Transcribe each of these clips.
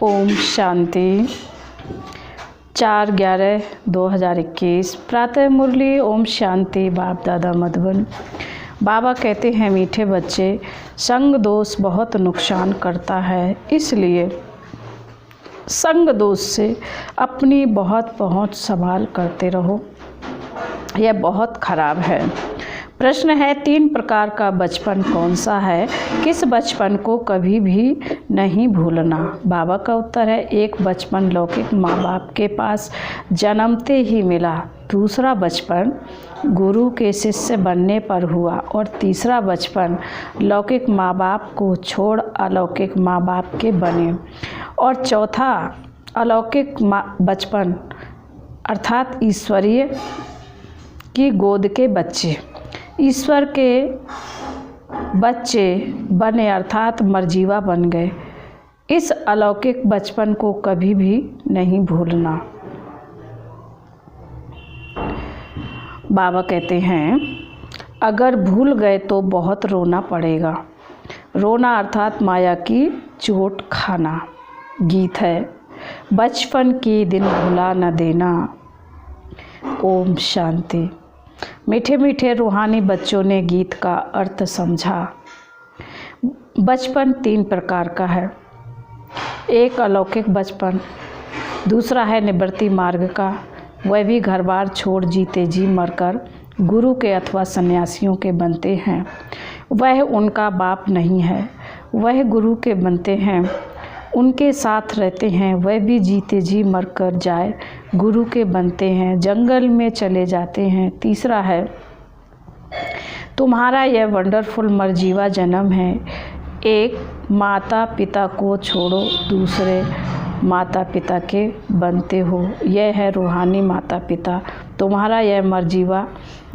ओम शांति। 4/11/2021 प्रातः मुरली। ओम शांति। बाप दादा मधुबन। बाबा कहते हैं, मीठे बच्चे, संग दोष बहुत नुकसान करता है, इसलिए संग दोष से अपनी बहुत पहुंच संभाल करते रहो। यह बहुत खराब है। प्रश्न है, 3 प्रकार का बचपन कौन सा है? किस बचपन को कभी भी नहीं भूलना? बाबा का उत्तर है, 1 बचपन लौकिक माँ बाप के पास जन्मते ही मिला, दूसरा बचपन गुरु के शिष्य बनने पर हुआ और तीसरा बचपन लौकिक माँ बाप को छोड़ अलौकिक माँ बाप के बने और चौथा अलौकिक बचपन अर्थात ईश्वरीय की गोद के बच्चे, ईश्वर के बच्चे बने अर्थात मर्जीवा बन गए। इस अलौकिक बचपन को कभी भी नहीं भूलना। बाबा कहते हैं, अगर भूल गए तो बहुत रोना पड़ेगा। रोना अर्थात माया की चोट खाना। गीत है, बचपन की दिन भुला न देना। ओम शांति। मीठे मीठे रूहानी बच्चों ने गीत का अर्थ समझा। बचपन 3 प्रकार का है। एक अलौकिक बचपन, दूसरा है निवृत्ति मार्ग का, वह भी घर बार छोड़ जीते जी मरकर गुरु के अथवा सन्यासियों के बनते हैं। वह उनका बाप नहीं है, वह गुरु के बनते हैं, उनके साथ रहते हैं। वह भी जीते जी मरकर जाए गुरु के बनते हैं, जंगल में चले जाते हैं। तीसरा है, तुम्हारा यह वंडरफुल मर्जीवा जन्म है। एक माता पिता को छोड़ो, दूसरे माता पिता के बनते हो। यह है रूहानी माता पिता। तुम्हारा यह मर्जीवा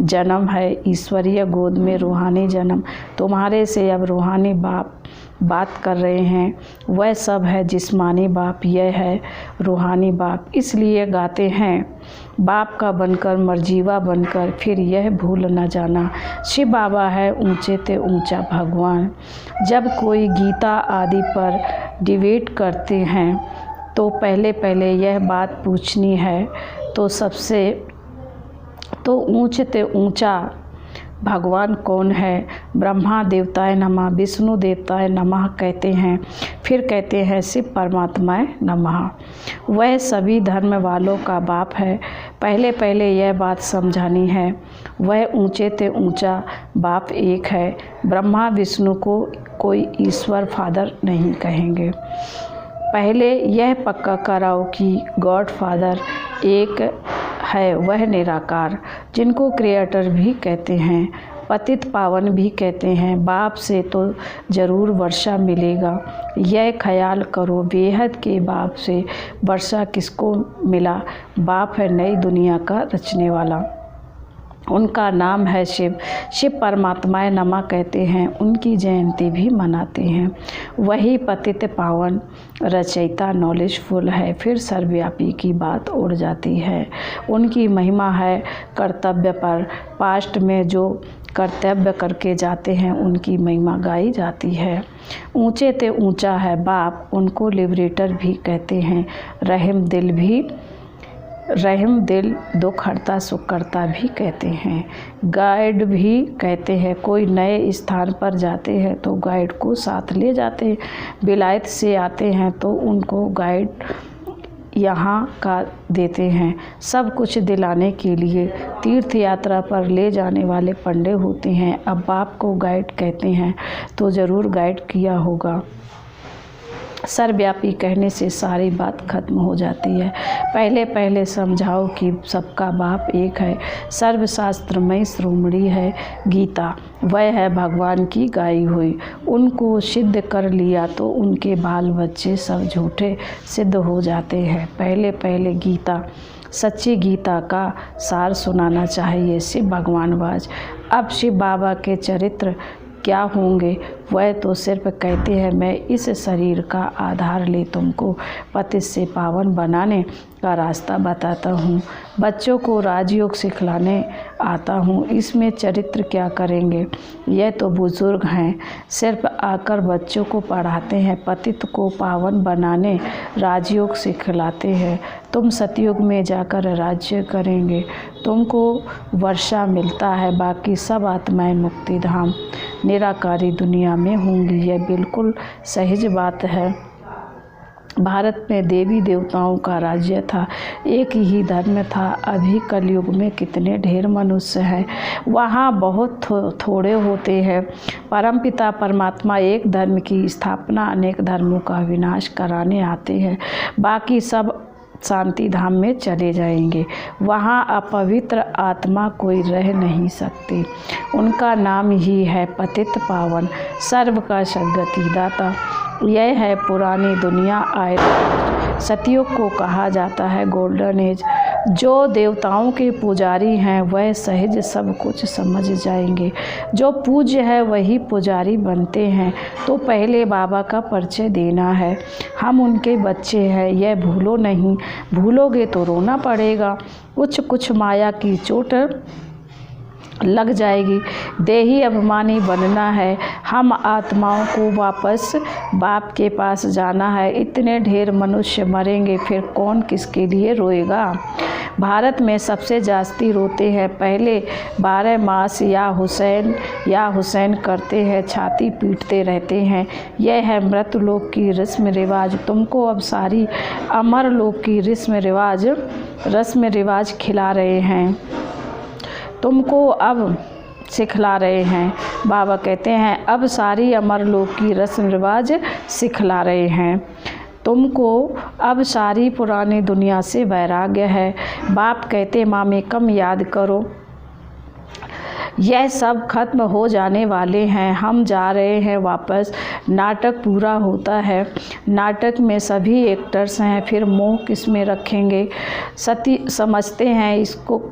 जन्म है, ईश्वरीय गोद में रूहानी जन्म। तुम्हारे से अब रूहानी बाप बात कर रहे हैं, वह सब है जिस्मानी बाप, यह है रूहानी बाप। इसलिए गाते हैं, बाप का बनकर मर्जीवा बनकर फिर यह भूल न जाना। शिव बाबा है ऊंचे ते ऊंचा भगवान। जब कोई गीता आदि पर डिबेट करते हैं तो पहले यह बात पूछनी है, तो ऊंचे ते ऊंचा भगवान कौन है? ब्रह्मा देवताय नमः, विष्णु देवताय नमः कहते हैं, फिर कहते हैं शिव परमात्माय नमः। वह सभी धर्म वालों का बाप है। पहले यह बात समझानी है, वह ऊंचे ते ऊंचा बाप एक है। ब्रह्मा विष्णु को कोई ईश्वर फादर नहीं कहेंगे। पहले यह पक्का कराओ कि गॉड फादर एक है, वह निराकार, जिनको क्रिएटर भी कहते हैं, पतित पावन भी कहते हैं। बाप से तो ज़रूर वर्षा मिलेगा, यह ख्याल करो। बेहद के बाप से वर्षा किसको मिला? बाप है नई दुनिया का रचने वाला, उनका नाम है शिव। शिव परमात्माए नमः कहते हैं, उनकी जयंती भी मनाते हैं। वही पतित पावन रचयिता नॉलेजफुल है। फिर सर्वव्यापी की बात उड़ जाती है। उनकी महिमा है कर्तव्य पर। पास्ट में जो कर्तव्य करके जाते हैं उनकी महिमा गाई जाती है। ऊंचे ते ऊंचा है बाप, उनको लिबरेटर भी कहते हैं। रहम दिल दुख हरता सुख करता भी कहते हैं। गाइड भी कहते हैं। कोई नए स्थान पर जाते हैं तो गाइड को साथ ले जाते हैं। विलायत से आते हैं तो उनको गाइड यहाँ का देते हैं। सब कुछ दिलाने के लिए तीर्थ यात्रा पर ले जाने वाले पंडे होते हैं। अब बाप को गाइड कहते हैं तो ज़रूर गाइड किया होगा। सर्वव्यापी कहने से सारी बात खत्म हो जाती है। पहले समझाओ कि सबका बाप एक है। सर्वशास्त्रमय श्रोमणी है गीता, वह है भगवान की गाई हुई। उनको सिद्ध कर लिया तो उनके बाल बच्चे सब झूठे सिद्ध हो जाते हैं। पहले गीता, सच्ची गीता का सार सुनाना चाहिए शिव भगवान वाज। अब शिव बाबा के चरित्र क्या होंगे? वह तो सिर्फ कहते हैं मैं इस शरीर का आधार ले तुमको पतित से पावन बनाने का रास्ता बताता हूँ। बच्चों को राजयोग सिखलाने आता हूँ। इसमें चरित्र क्या करेंगे? यह तो बुजुर्ग हैं, सिर्फ आकर बच्चों को पढ़ाते हैं, पतित को पावन बनाने राजयोग सिखलाते हैं। तुम सतयुग में जाकर राज्य करेंगे, तुमको वर्षा मिलता है, बाकी सब आत्माएं मुक्ति धाम निराकारी दुनिया में होंगी। यह बिल्कुल सहज बात है। भारत में देवी देवताओं का राज्य था, एक ही धर्म था। अभी कलयुग में कितने ढेर मनुष्य हैं, वहाँ बहुत थोड़े होते हैं। परमपिता परमात्मा एक धर्म की स्थापना, अनेक धर्मों का विनाश कराने आते हैं। बाकी सब शांति धाम में चले जाएंगे। वहाँ अपवित्र आत्मा कोई रह नहीं सकती। उनका नाम ही है पतित पावन, सर्व का सद्गति दाता। यह है पुरानी दुनिया। आयरन सतयुग को कहा जाता है गोल्डन एज। जो देवताओं के पुजारी हैं वह सहज सब कुछ समझ जाएंगे। जो पूज्य है वही पुजारी बनते हैं। तो पहले बाबा का परिचय देना है। हम उनके बच्चे हैं, यह भूलो नहीं। भूलोगे तो रोना पड़ेगा। कुछ माया की चोट लग जाएगी। देही अभिमानी बनना है। हम आत्माओं को वापस बाप के पास जाना है। इतने ढेर मनुष्य मरेंगे, फिर कौन किसके लिए रोएगा? भारत में सबसे जास्ती रोते हैं। पहले 12 मास या हुसैन करते हैं, छाती पीटते रहते हैं। यह है मृत लोक की रस्म रिवाज। तुमको अब सारी अमर लोक की रस्म रिवाज खिला रहे हैं, तुमको अब सिखला रहे हैं। बाबा कहते हैं अब सारी अमर लोक की रस्म रिवाज सिखला रहे हैं तुमको। अब सारी पुरानी दुनिया से वैराग्य है। बाप कहते मामेकम याद करो, यह सब खत्म हो जाने वाले हैं। हम जा रहे हैं वापस। नाटक पूरा होता है। नाटक में सभी एक्टर्स हैं, फिर मोह किस में रखेंगे? सती समझते हैं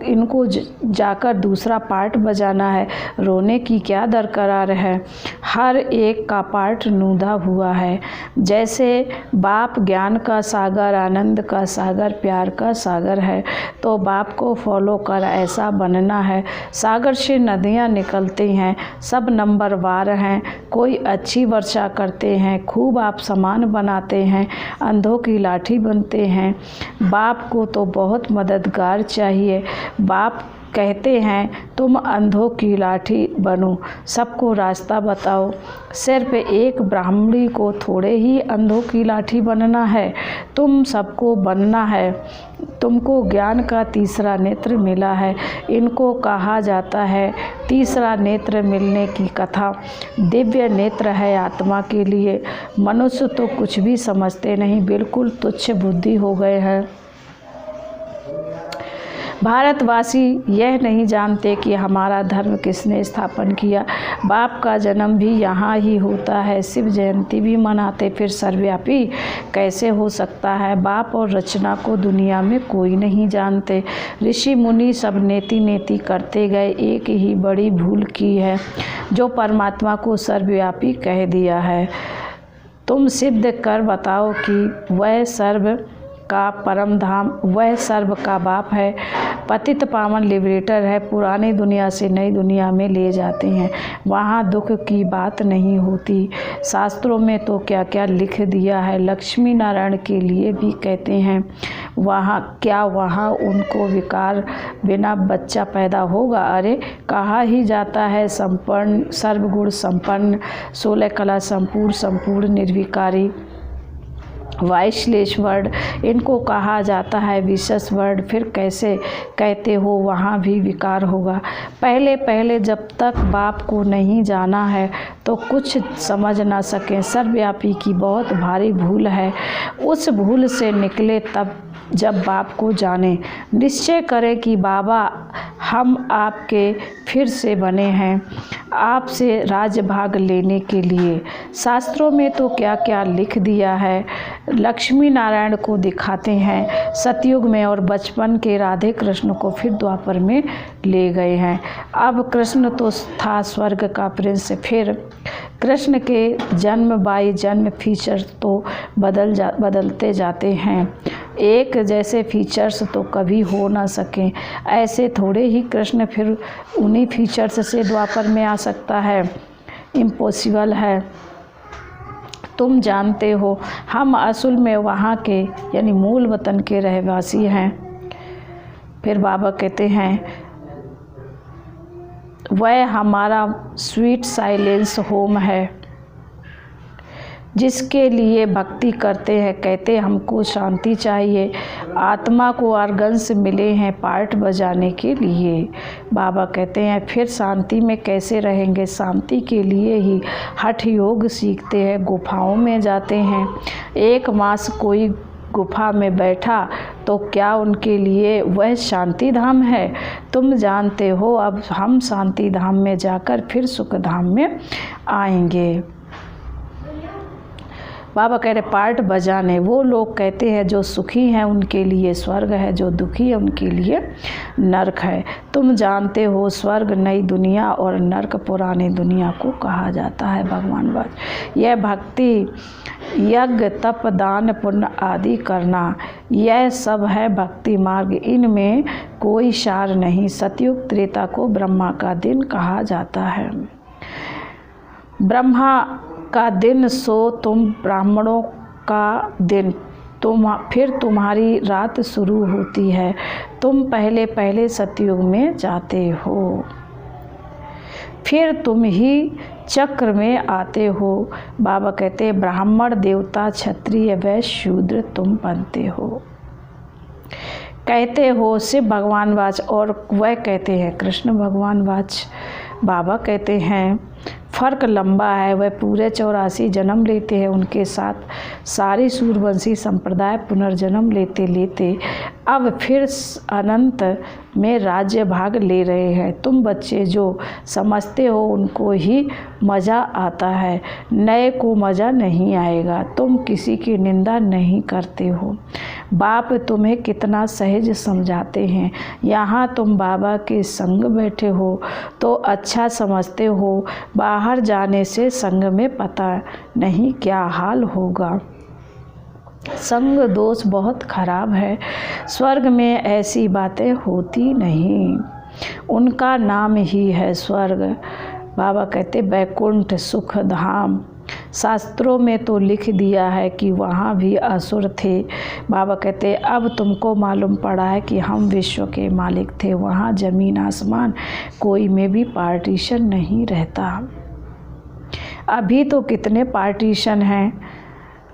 इनको जाकर दूसरा पार्ट बजाना है। रोने की क्या दरकार है? हर एक का पार्ट नूधा हुआ है। जैसे बाप ज्ञान का सागर, आनंद का सागर, प्यार का सागर है, तो बाप को फॉलो कर ऐसा बनना है। सागर से नदियाँ निकलती हैं, सब नंबरवार हैं। कोई अच्छी वर्षा करते हैं, खूब आप सामान बनाते हैं, अंधों की लाठी बनते हैं। बाप को तो बहुत मददगार चाहिए। बाप कहते हैं तुम अंधों की लाठी बनो, सबको रास्ता बताओ। सिर्फ एक ब्राह्मणी को थोड़े ही अंधों की लाठी बनना है, तुम सबको बनना है। तुमको ज्ञान का तीसरा नेत्र मिला है। इनको कहा जाता है तीसरा नेत्र मिलने की कथा। दिव्य नेत्र है आत्मा के लिए। मनुष्य तो कुछ भी समझते नहीं, बिल्कुल तुच्छ बुद्धि हो गए हैं। भारतवासी यह नहीं जानते कि हमारा धर्म किसने स्थापन किया। बाप का जन्म भी यहाँ ही होता है। शिव जयंती भी मनाते, फिर सर्वव्यापी कैसे हो सकता है? बाप और रचना को दुनिया में कोई नहीं जानते। ऋषि मुनि सब नेति नेति करते गए, एक ही बड़ी भूल की है, जो परमात्मा को सर्वव्यापी कह दिया है। तुम सिद्ध कर बताओ कि वह सर्व का परम धाम, वह सर्व का बाप है, पतित पावन लिबरेटर है। पुरानी दुनिया से नई दुनिया में ले जाते हैं, वहाँ दुख की बात नहीं होती। शास्त्रों में तो क्या क्या लिख दिया है। लक्ष्मी नारायण के लिए भी कहते हैं वहाँ उनको विकार बिना बच्चा पैदा होगा? अरे कहा ही जाता है संपन्न, सर्वगुण संपन्न, 16 कला संपूर्ण निर्विकारी, वाइसलेश वर्ड। इनको कहा जाता है विशेष वर्ड। फिर कैसे कहते हो वहाँ भी विकार होगा? पहले जब तक बाप को नहीं जाना है तो कुछ समझ ना सकें। सर्वव्यापी की बहुत भारी भूल है। उस भूल से निकले तब जब बाप को जाने। निश्चय करें कि बाबा हम आपके फिर से बने हैं, आपसे राजभाग लेने के लिए। शास्त्रों में तो क्या क्या लिख दिया है। लक्ष्मी नारायण को दिखाते हैं सतयुग में और बचपन के राधे कृष्ण को फिर द्वापर में ले गए हैं। अब कृष्ण तो था स्वर्ग का प्रिंस, फिर कृष्ण के जन्म बाई जन्म फीचर्स तो बदलते जाते हैं। एक जैसे फीचर्स तो कभी हो ना सकें, ऐसे थोड़े ही कृष्ण फिर उन्हीं फीचर्स से द्वापर में आ सकता है, इम्पॉसिबल है। तुम जानते हो हम असल में वहाँ के यानी मूल वतन के रहवासी हैं। फिर बाबा कहते हैं वह हमारा स्वीट साइलेंस होम है, जिसके लिए भक्ति करते हैं। कहते हमको शांति चाहिए, आत्मा को ऑर्गन्स मिले हैं पार्ट बजाने के लिए। बाबा कहते हैं फिर शांति में कैसे रहेंगे, शांति के लिए ही हठ योग सीखते हैं, गुफाओं में जाते हैं। एक मास कोई गुफा में बैठा तो क्या उनके लिए वह शांति धाम है? तुम जानते हो अब हम शांति धाम में जाकर फिर सुख धाम में आएंगे। बाबा कह रहे पार्ट बजाने, वो लोग कहते हैं जो सुखी हैं उनके लिए स्वर्ग है, जो दुखी है उनके लिए नरक है। तुम जानते हो स्वर्ग नई दुनिया और नरक पुरानी दुनिया को कहा जाता है। भगवान बात यह भक्ति यज्ञ तप दान पुण्य आदि करना, यह सब है भक्ति मार्ग, इनमें कोई सार नहीं। सतयुग त्रेता को ब्रह्मा का दिन कहा जाता है। ब्रह्मा का दिन सो तुम ब्राह्मणों का दिन, फिर तुम्हारी रात शुरू होती है। तुम पहले पहले सतयुग में जाते हो, फिर तुम ही चक्र में आते हो। बाबा कहते हैं ब्राह्मण देवता क्षत्रिय वैश्य शूद्र तुम बनते हो। कहते हो शिव भगवान वाच और वह कहते हैं कृष्ण भगवान वाच। बाबा कहते हैं फ़र्क लंबा है, वह पूरे 84 जन्म लेते हैं, उनके साथ सारी सूर्यवंशी संप्रदाय पुनर्जन्म लेते लेते अब फिर अनंत में राज्य भाग ले रहे हैं। तुम बच्चे जो समझते हो उनको ही मज़ा आता है, नए को मज़ा नहीं आएगा। तुम किसी की निंदा नहीं करते हो, बाप तुम्हें कितना सहज समझाते हैं। यहाँ तुम बाबा के संग बैठे हो तो अच्छा समझते हो, बाहर जाने से संग में पता नहीं क्या हाल होगा। संग दोष बहुत खराब है, स्वर्ग में ऐसी बातें होती नहीं, उनका नाम ही है स्वर्ग। बाबा कहते वैकुंठ सुख धाम, शास्त्रों में तो लिख दिया है कि वहाँ भी असुर थे। बाबा कहते अब तुमको मालूम पड़ा है कि हम विश्व के मालिक थे, वहाँ ज़मीन आसमान कोई में भी पार्टीशन नहीं रहता। अभी तो कितने पार्टीशन हैं,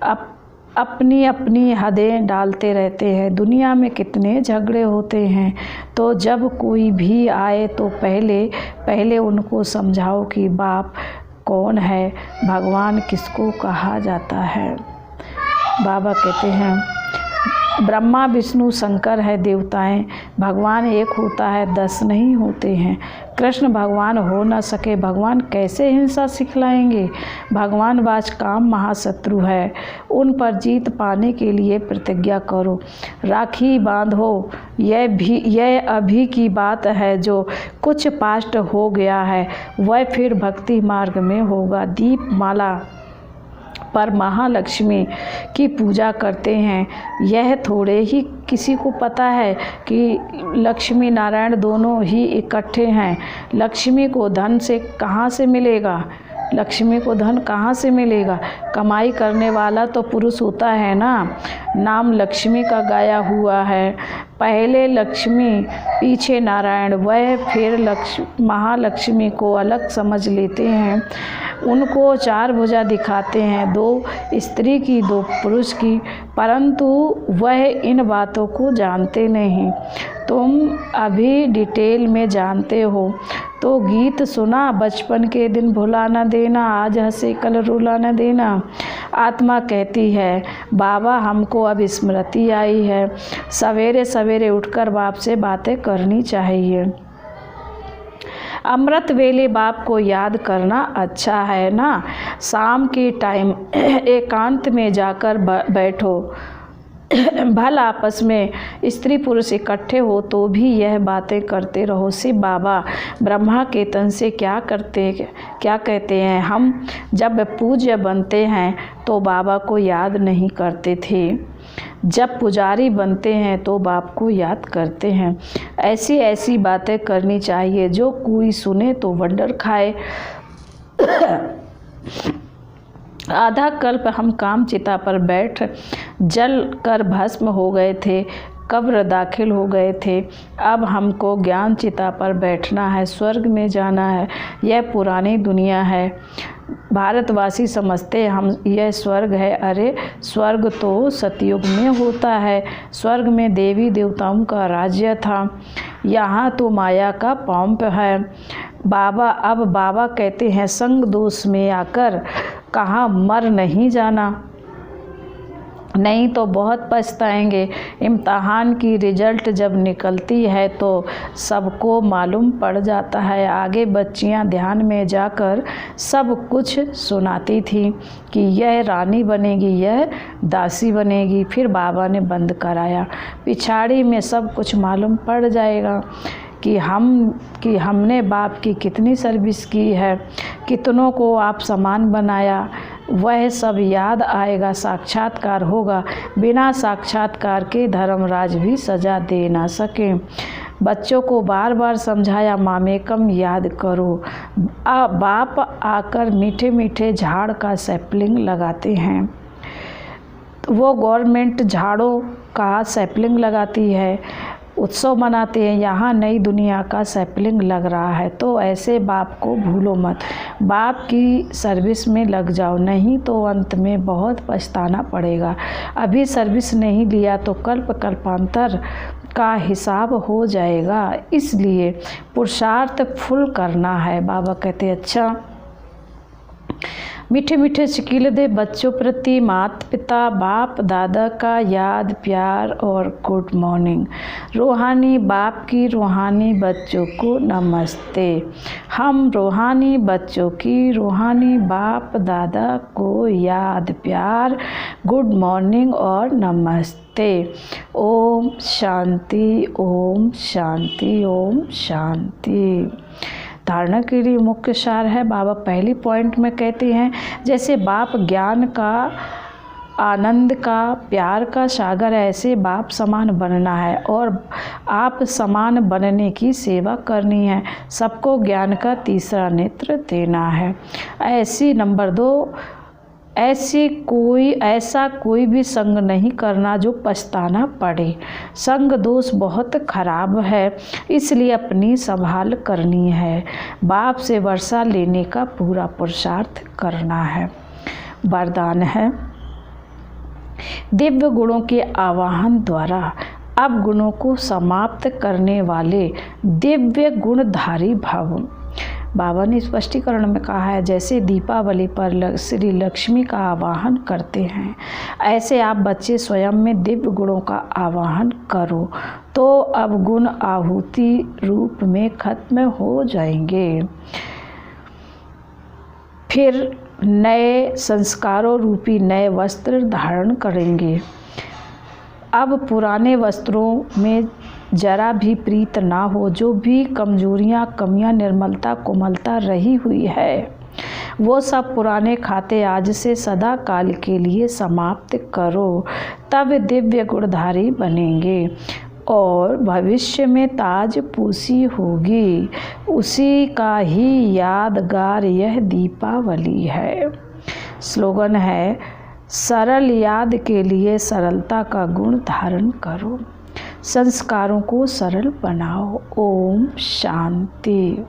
अब अपनी अपनी हदें डालते रहते हैं। दुनिया में कितने झगड़े होते हैं। तो जब कोई भी आए तो पहले उनको समझाओ कि बाप कौन है, भगवान किसको कहा जाता है। बाबा कहते हैं ब्रह्मा विष्णु शंकर है देवताएं, भगवान एक होता है 10 नहीं होते हैं। कृष्ण भगवान हो न सके, भगवान कैसे हिंसा सिखलाएंगे। भगवान वाच काम महाशत्रु है, उन पर जीत पाने के लिए प्रतिज्ञा करो, राखी बांधो। यह अभी की बात है, जो कुछ पास्ट हो गया है वह फिर भक्ति मार्ग में होगा। दीप माला पर महालक्ष्मी की पूजा करते हैं, यह थोड़े ही किसी को पता है कि लक्ष्मी नारायण दोनों ही इकट्ठे हैं। लक्ष्मी को धन से कहाँ से मिलेगा, लक्ष्मी को धन कहाँ से मिलेगा? कमाई करने वाला तो पुरुष होता है ना। नाम लक्ष्मी का गाया हुआ है, पहले लक्ष्मी पीछे नारायण, वह फिर महालक्ष्मी को अलग समझ लेते हैं। उनको 4 भुजा दिखाते हैं, 2 स्त्री की 2 पुरुष की, परंतु वह इन बातों को जानते नहीं। तुम अभी डिटेल में जानते हो तो गीत सुना, बचपन के दिन भुला न देना, आज हंसे कल रुला न देना। आत्मा कहती है बाबा हमको अब स्मृति आई है, सवेरे सवेरे उठकर बाप से बातें करनी चाहिए। अमृत वेले बाप को याद करना अच्छा है ना। शाम के टाइम एकांत में जाकर बैठो, भल आपस में स्त्री पुरुष इकट्ठे हो तो भी यह बातें करते रहो। शिव बाबा ब्रह्मा के तन से क्या कहते हैं, हम जब पूज्य बनते हैं तो बाबा को याद नहीं करते थे, जब पुजारी बनते हैं तो बाप को याद करते हैं। ऐसी ऐसी बातें करनी चाहिए जो कोई सुने तो वंडर खाए। आधा कल्प हम काम चिता पर बैठ जल कर भस्म हो गए थे, कब्र दाखिल हो गए थे। अब हमको ज्ञान चिता पर बैठना है, स्वर्ग में जाना है। यह पुरानी दुनिया है। भारतवासी समझते हम यह स्वर्ग है। अरे स्वर्ग तो सतयुग में होता है। स्वर्ग में देवी देवताओं का राज्य था, यहाँ तो माया का पंप है। अब बाबा कहते हैं संग दोष में आकर कहाँ मर नहीं जाना, नहीं तो बहुत पछताएंगे। इम्तहान की रिजल्ट जब निकलती है तो सबको मालूम पड़ जाता है। आगे बच्चियां ध्यान में जाकर सब कुछ सुनाती थी कि यह रानी बनेगी, यह दासी बनेगी। फिर बाबा ने बंद कराया। पिछाड़ी में सब कुछ मालूम पड़ जाएगा कि हमने बाप की कितनी सर्विस की है, कितनों को आप समान बनाया। वह सब याद आएगा, साक्षात्कार होगा। बिना साक्षात्कार के धर्मराज भी सजा दे ना सके। बच्चों को बार बार समझाया, मामेकम याद करो। बाप आकर मीठे मीठे झाड़ का सैपलिंग लगाते हैं। वो गवर्नमेंट झाड़ों का सैपलिंग लगाती है, उत्सव मनाते हैं। यहाँ नई दुनिया का सैपलिंग लग रहा है। तो ऐसे बाप को भूलो मत, बाप की सर्विस में लग जाओ, नहीं तो अंत में बहुत पछताना पड़ेगा। अभी सर्विस नहीं लिया तो कल्पांतर का हिसाब हो जाएगा। इसलिए पुरुषार्थ फुल करना है। बाबा कहते अच्छा, मीठे मीठे शिकील दे बच्चों प्रति माता पिता बाप दादा का याद प्यार और गुड मॉर्निंग। रूहानी बाप की रूहानी बच्चों को नमस्ते। हम रूहानी बच्चों की रूहानी बाप दादा को याद प्यार गुड मॉर्निंग और नमस्ते। ओम शांति, ओम शांति, ओम शांति। धारणा के लिए मुख्य सार है। बाबा पहली पॉइंट में कहते हैं जैसे बाप ज्ञान का, आनंद का, प्यार का सागर है, ऐसे बाप समान बनना है और आप समान बनने की सेवा करनी है। सबको ज्ञान का तीसरा नेत्र देना है। नंबर 2, ऐसा कोई भी संग नहीं करना जो पछताना पड़े। संग दोष बहुत खराब है, इसलिए अपनी संभाल करनी है। बाप से वर्षा लेने का पूरा पुरुषार्थ करना है। वरदान है दिव्य गुणों के आवाहन द्वारा अब गुणों को समाप्त करने वाले दिव्य गुणधारी भव। बाबा ने स्पष्टीकरण में कहा है जैसे दीपावली पर श्री लक्ष्मी का आवाहन करते हैं, ऐसे आप बच्चे स्वयं में दिव्य गुणों का आवाहन करो तो अब गुण आहुति रूप में खत्म हो जाएंगे। फिर नए संस्कारों रूपी नए वस्त्र धारण करेंगे। अब पुराने वस्त्रों में जरा भी प्रीत ना हो। जो भी कमजोरियाँ, कमियाँ, निर्मलता, कोमलता रही हुई है वो सब पुराने खाते आज से सदा काल के लिए समाप्त करो, तब दिव्य गुणधारी बनेंगे और भविष्य में ताज पूसी होगी। उसी का ही यादगार यह दीपावली है। स्लोगन है सरल याद के लिए सरलता का गुण धारण करो, संस्कारों को सरल बनाओ। ओम शांति।